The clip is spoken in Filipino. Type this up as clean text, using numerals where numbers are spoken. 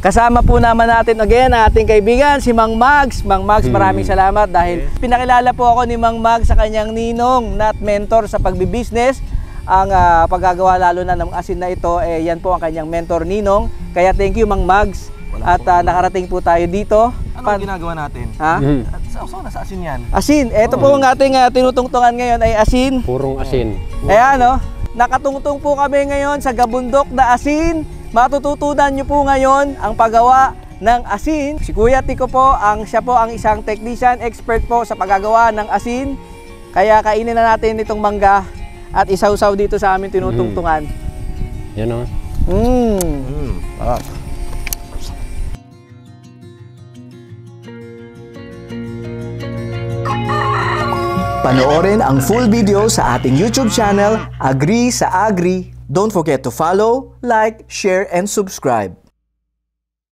Kasama po naman natin again ating kaibigan si Mang Mags. Mang Mags, maraming salamat dahil pinakilala po ako ni Mang Mags sa kanyang ninong na mentor sa pagbibusiness. Ang paggagawa lalo na ng asin na ito, yan po ang kanyang mentor ninong. Kaya thank you Mang Mags. At nakarating po tayo dito. Ano ginagawa natin? Ha? Nasa asin yan? Asin. Ito po ang ating tinutungtungan ngayon ay asin. Purong asin. Ayan no, nakatungtong po kami ngayon sa Gabundok na asin. Matututunan nyo po ngayon ang paggawa ng asin. Si Kuya Tico po, siya po ang isang technician, expert po sa paggagawa ng asin. Kaya kainin na natin itong mangga at isaw-saw dito sa aming tinutungtungan. Yan o. Panoorin ang full video sa ating YouTube channel, Agree sa Agri. Don't forget to follow, like, share, and subscribe.